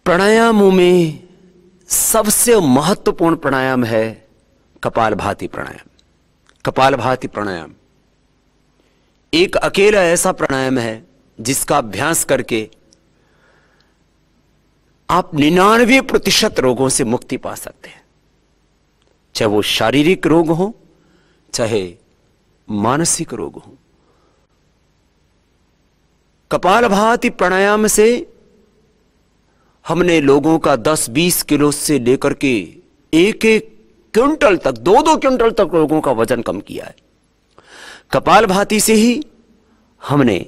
प्राणायामों में सबसे महत्वपूर्ण प्राणायाम है कपालभाति प्राणायाम। कपालभाति प्राणायाम एक अकेला ऐसा प्राणायाम है जिसका अभ्यास करके आप 99% रोगों से मुक्ति पा सकते हैं, चाहे वो शारीरिक रोग हो चाहे मानसिक रोग हो। कपालभाति प्राणायाम से हमने लोगों का 10-20 किलो से लेकर के 1-1 क्विंटल तक 2-2 क्विंटल तक लोगों का वजन कम किया है। कपालभाति से ही हमने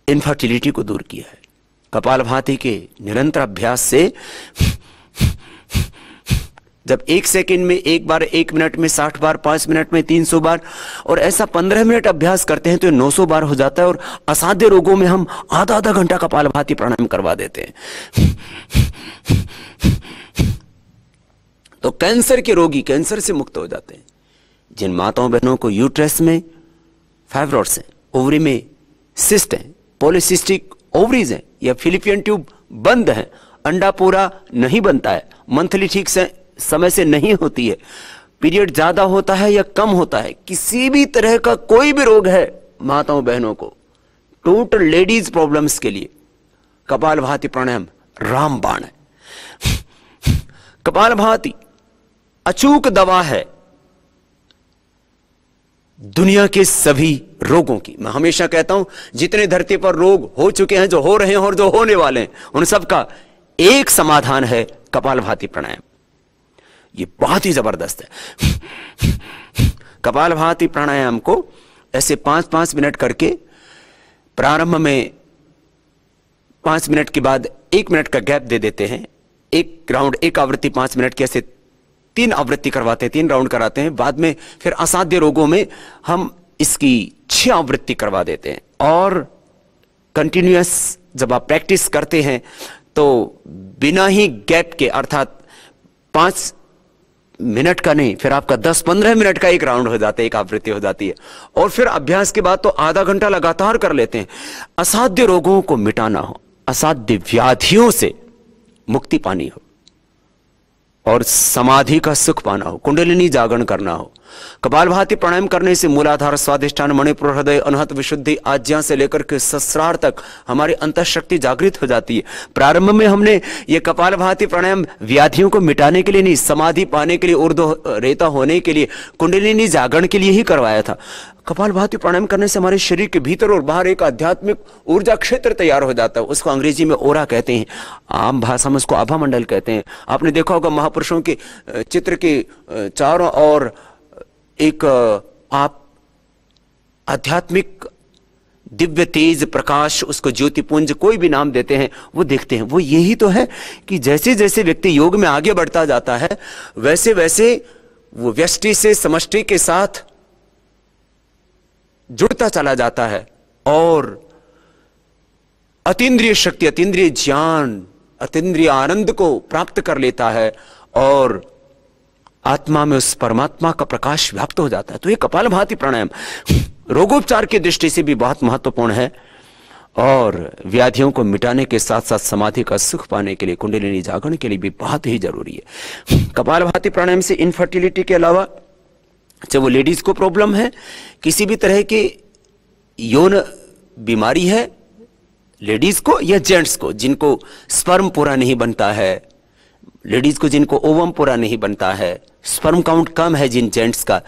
इनफर्टिलिटी को दूर किया है। कपालभाति के निरंतर अभ्यास से जब 1 सेकंड में 1 बार, 1 मिनट में 60 बार, 5 मिनट में 300 बार और ऐसा 15 मिनट अभ्यास करते हैं तो 900 बार हो जाता है। और असाध्य रोगों में हम आधा घंटा कपालभाति प्राणायाम करवा देते हैं। तो कैंसर के रोगी कैंसर से मुक्त हो जाते हैं। जिन माताओं बहनों को यूट्रस में फाइब्रॉइड्स हैं, ओवरी में सिस्ट है, पॉलीसिस्टिक ओवरीज है या फिलिपियन ट्यूब बंद है, अंडा पूरा नहीं बनता है, मंथली ठीक से समय से नहीं होती है, पीरियड ज्यादा होता है या कम होता है, किसी भी तरह का कोई भी रोग है माताओं बहनों को, टोटल लेडीज प्रॉब्लम्स के लिए कपालभाति प्राणायाम रामबाण है। कपालभाति अचूक दवा है दुनिया के सभी रोगों की। मैं हमेशा कहता हूं जितने धरती पर रोग हो चुके हैं, जो हो रहे हैं और जो होने वाले हैं, उन सब का एक समाधान है कपालभाति प्राणायाम। ये बहुत ही जबरदस्त है। कपालभाति प्राणायाम को ऐसे 5-5 मिनट करके, प्रारंभ में 5 मिनट के बाद 1 मिनट का गैप दे देते हैं। एक राउंड, एक आवृत्ति 5 मिनट की, ऐसे 3 आवृत्ति करवाते हैं, 3 राउंड कराते हैं। बाद में फिर असाध्य रोगों में हम इसकी 6 आवृत्ति करवा देते हैं। और कंटिन्यूअस जब आप प्रैक्टिस करते हैं तो बिना ही गैप के, अर्थात 5 मिनट का नहीं, फिर आपका 10-15 मिनट का एक राउंड हो जाता है, एक आवृत्ति हो जाती है। और फिर अभ्यास के बाद तो आधा घंटा लगातार कर लेते हैं। असाध्य रोगों को मिटाना हो, असाध्य व्याधियों से मुक्ति पानी हो और समाधि का सुख पाना हो, कुंडलिनी जागरण करना हो। कपालभाति प्राणायाम करने से मूलाधार, स्वादिष्ठान, मणिपुर, हृदय, अनहत, विशुद्धि, आज्ञा से लेकर के सहस्रार तक हमारी अंतःशक्ति जागृत हो जाती है। प्रारंभ में हमने ये कपालभाति प्राणायाम व्याधियों को मिटाने के लिए नहीं, समाधि पाने के लिए, ऊर्ध्व रेता होने के लिए, कुंडलिनी जागरण के लिए ही करवाया था। कपालभाति प्राणायाम करने से हमारे शरीर के भीतर और बाहर एक आध्यात्मिक ऊर्जा क्षेत्र तैयार हो जाता है। उसको अंग्रेजी में ओरा कहते हैं, आम भाषा में उसको आभा मंडल कहते हैं। आपने देखा होगा महापुरुषों के चित्र के चारों ओर एक आप आध्यात्मिक दिव्य तेज प्रकाश, उसको ज्योतिपुंज, कोई भी नाम देते हैं, वो देखते हैं। वो यही तो है कि जैसे जैसे व्यक्ति योग में आगे बढ़ता जाता है वैसे वैसे वो व्यष्टि से समष्टि के साथ जुड़ता चला जाता है और अतीन्द्रिय शक्ति, अतीन्द्रिय ज्ञान, अतीन्द्रिय आनंद को प्राप्त कर लेता है और आत्मा में उस परमात्मा का प्रकाश व्याप्त हो जाता है। तो ये कपालभाति प्राणायाम रोगोपचार की दृष्टि से भी बहुत महत्वपूर्ण है और व्याधियों को मिटाने के साथ साथ समाधि का सुख पाने के लिए, कुंडलिनी जागरण के लिए भी बहुत ही जरूरी है। कपालभाति प्राणायाम से इनफर्टिलिटी के अलावा, चाहे वो लेडीज को प्रॉब्लम है, किसी भी तरह की यौन बीमारी है लेडीज को या जेंट्स को, जिनको स्पर्म पूरा नहीं बनता है, लेडीज को जिनको ओवम पूरा नहीं बनता है, स्पर्म काउंट कम है जिन जेंट्स का,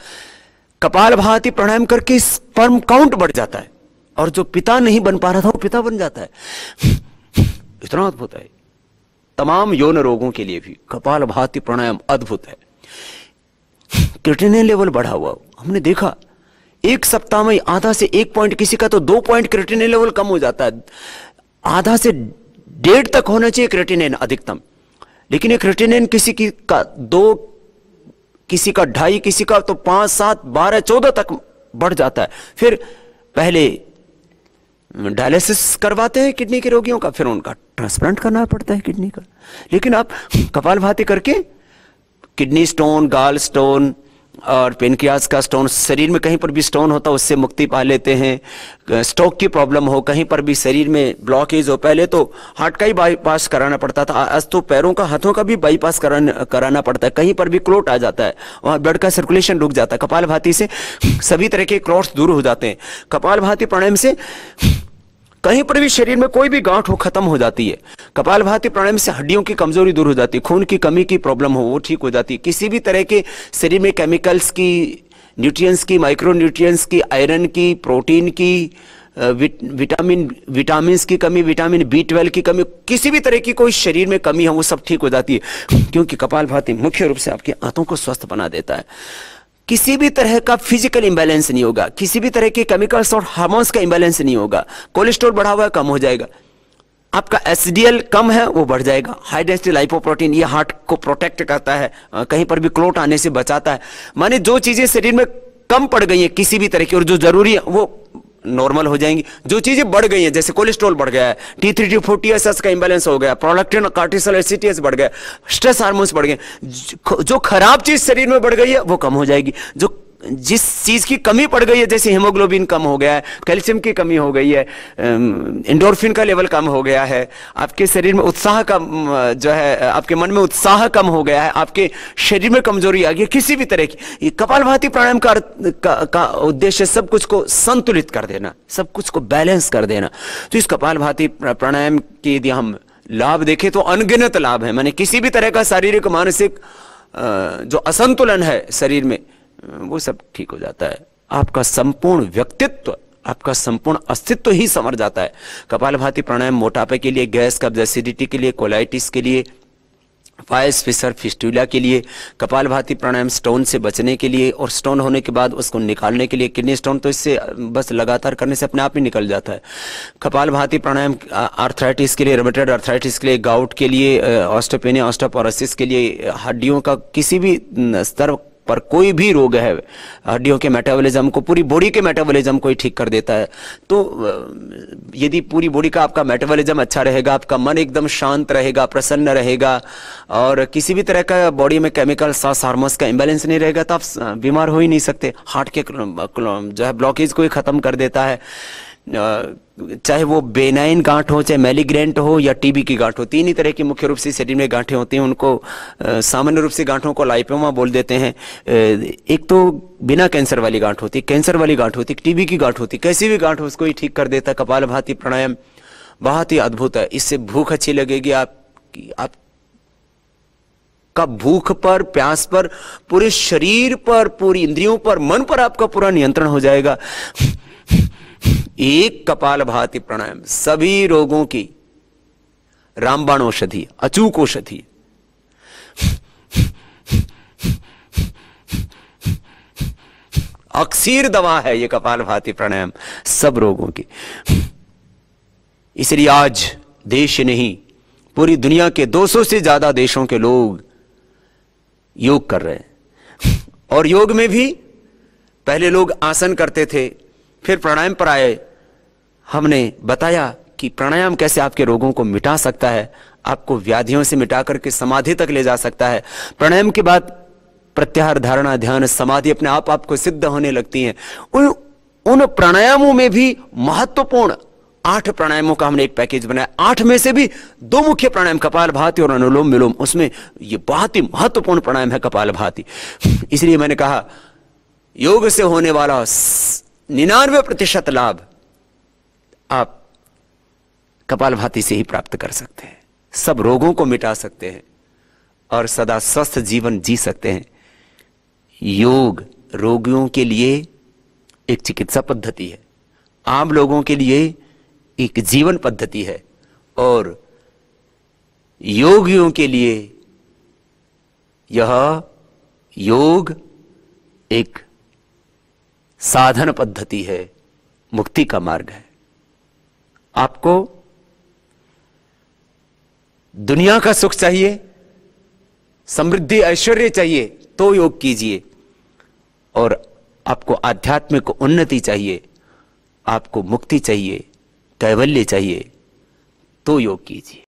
कपालभाति प्राणायाम करके स्पर्म काउंट बढ़ जाता है और जो पिता नहीं बन पा रहा था वो पिता बन जाता है। इतना अद्भुत है। तमाम यौन रोगों के लिए भी कपालभाति प्राणायाम अद्भुत है। क्रिएटिनिन लेवल बढ़ा हुआ हमने देखा, 1 सप्ताह में आधा से 1 पॉइंट, किसी का तो 2 पॉइंट क्रिएटिनिन लेवल कम हो जाता है। आधा से 1.5 तक होना चाहिए क्रिएटिनिन अधिकतम, लेकिन ये क्रिएटिनिन किसी की का 2, किसी का 2.5, किसी का तो 5, 7, 12, 14 तक बढ़ जाता है। फिर पहले डायलिसिस करवाते हैं किडनी के रोगियों का, फिर उनका ट्रांसप्लांट करना पड़ता है किडनी का। लेकिन आप कपालभाति करके किडनी स्टोन, गाल स्टोन, और पेनक्रियाज का स्टोन, शरीर में कहीं पर भी स्टोन होता है उससे मुक्ति पा लेते हैं। स्ट्रोक की प्रॉब्लम हो, कहीं पर भी शरीर में ब्लॉकेज हो, पहले तो हार्ट का ही बाईपास कराना पड़ता था, आज तो पैरों का, हाथों का भी बाईपास कराना पड़ता है। कहीं पर भी क्लोट आ जाता है, वहां ब्लड का सर्कुलेशन रुक जाता है। कपालभाति से सभी तरह के क्लॉट्स दूर हो जाते हैं। कपालभाति प्राणायाम से कहीं पर भी शरीर में कोई भी गांठ हो खत्म हो जाती है। कपालभाति प्राणायाम से हड्डियों की कमजोरी दूर हो जाती है, खून की कमी की प्रॉब्लम हो वो ठीक हो जाती है। किसी भी तरह के शरीर में केमिकल्स की, न्यूट्रिएंट्स की, माइक्रो न्यूट्रिएंट्स की, आयरन की, प्रोटीन की, विटामिन्स की कमी, विटामिन B12 की कमी, किसी भी तरह की कोई शरीर में कमी है वो सब ठीक हो जाती है, क्योंकि कपालभाति मुख्य रूप से आपके आंतों को स्वस्थ बना देता है। किसी भी तरह का फिजिकल इंबैलेंस नहीं होगा, किसी भी तरह के केमिकल्स और हार्मोन्स का इंबैलेंस नहीं होगा। कोलेस्ट्रॉल बढ़ा हुआ है कम हो जाएगा, आपका एचडीएल कम है वो बढ़ जाएगा। हाई डेंसिटी लाइपोप्रोटीन ये हार्ट को प्रोटेक्ट करता है, कहीं पर भी क्लोट आने से बचाता है। माने जो चीजें शरीर में कम पड़ गई हैं किसी भी तरह की और जो जरूरी है वो नॉर्मल हो जाएंगी। जो चीजें बढ़ गई हैं, जैसे कोलेस्ट्रॉल बढ़ गया है, T3 T4 TSH का इंबैलेंस हो गया, प्रोलैक्टिन कार्टिसोल एसिटियस बढ़ गया, स्ट्रेस हार्मोन्स बढ़ गए, जो खराब चीज शरीर में बढ़ गई है वो कम हो जाएगी। जो जिस चीज की कमी पड़ गई है, जैसे हीमोग्लोबिन कम हो गया है, कैल्शियम की कमी हो गई है, एंडोर्फिन का लेवल कम हो गया है, आपके शरीर में उत्साह का जो है, आपके मन में उत्साह कम हो गया है, आपके शरीर में कमजोरी आ गई, किसी भी तरह की, ये कपालभाति प्राणायाम का उद्देश्य सब कुछ को संतुलित कर देना, सब कुछ को बैलेंस कर देना। तो इस कपालभाति प्राणायाम के यदि हम लाभ देखें तो अनगिनत लाभ है। माने किसी भी तरह का शारीरिक मानसिक जो असंतुलन है शरीर में वो सब ठीक हो जाता है। आपका संपूर्ण व्यक्तित्व, आपका संपूर्ण अस्तित्व ही संवर जाता है। कपालभाति प्राणायाम मोटापे के लिए, गैस कब्ज एसिडिटी के लिए, कोलाइटिस के लिए, फाइल्स फिशर फिस्टुला के लिए, कपालभाति प्राणायाम स्टोन से बचने के लिए, और स्टोन होने के बाद उसको निकालने के लिए। किडनी स्टोन तो इससे बस लगातार करने से अपने आप ही निकल जाता है। कपालभाति प्राणायाम आर्थराइटिस के लिए, रूमेटॉइड आर्थराइटिस के लिए, गाउट के लिए, ऑस्टियोपेनिया ऑस्टियोपोरोसिस के लिए, हड्डियों का किसी भी स्तर पर कोई भी रोग है, हड्डियों के मेटाबॉलिज्म को, पूरी बॉडी के मेटाबॉलिज्म को ही ठीक कर देता है। तो यदि पूरी बॉडी का आपका मेटाबॉलिज्म अच्छा रहेगा, आपका मन एकदम शांत रहेगा, प्रसन्न रहेगा, और किसी भी तरह का बॉडी में केमिकल हार्मोन्स का इंबैलेंस नहीं रहेगा, तो आप बीमार हो ही नहीं सकते। हार्ट के जो है ब्लॉकेज को ही खत्म कर देता है, चाहे वो बेनाइन गांठ हो, चाहे मैलिग्रेंट हो, या टीबी की गांठ हो। तीन ही तरह की मुख्य रूप से शरीर में गांठें होती हैं, उनको सामान्य रूप से गांठों को लाइपोमा बोल देते हैं। एक तो बिना कैंसर वाली गांठ होती, कैंसर वाली गांठ होती, टीबी की गांठ होती, कैसी भी गांठ हो उसको ही ठीक कर देता है। कपालभाति प्राणायाम बहुत ही अद्भुत है। इससे भूख अच्छी लगेगी आप का भूख पर, प्यास पर, पूरे शरीर पर, पूरी इंद्रियों पर, मन पर आपका पूरा नियंत्रण हो जाएगा। एक कपालभाति प्राणायाम सभी रोगों की रामबाण औषधि, अचूक औषधि। अक्सीर दवा है ये कपालभाति प्राणायाम सब रोगों की। इसलिए आज देश नहीं, पूरी दुनिया के 200 से ज्यादा देशों के लोग योग कर रहे हैं। और योग में भी पहले लोग आसन करते थे, फिर प्राणायाम पर आए। हमने बताया कि प्राणायाम कैसे आपके रोगों को मिटा सकता है, आपको व्याधियों से मिटा करके समाधि तक ले जा सकता है। प्राणायाम के बाद प्रत्याहार, धारणा, ध्यान, समाधि अपने आप आपको सिद्ध होने लगती हैं। उन प्राणायामों में भी महत्वपूर्ण 8 प्राणायामों का हमने एक पैकेज बनाया। 8 में से भी 2 मुख्य प्राणायाम, कपालभाति और अनुलोम विलोम, उसमें ये बहुत ही महत्वपूर्ण प्राणायाम है कपालभाति। इसलिए मैंने कहा योग से होने वाला 99% लाभ आप कपालभाति से ही प्राप्त कर सकते हैं। सब रोगों को मिटा सकते हैं और सदा स्वस्थ जीवन जी सकते हैं। योग रोगियों के लिए एक चिकित्सा पद्धति है, आम लोगों के लिए एक जीवन पद्धति है, और योगियों के लिए यह योग एक साधन पद्धति है, मुक्ति का मार्ग है। आपको दुनिया का सुख चाहिए, समृद्धि ऐश्वर्य चाहिए तो योग कीजिए, और आपको आध्यात्मिक उन्नति चाहिए, आपको मुक्ति चाहिए, कैवल्य चाहिए तो योग कीजिए।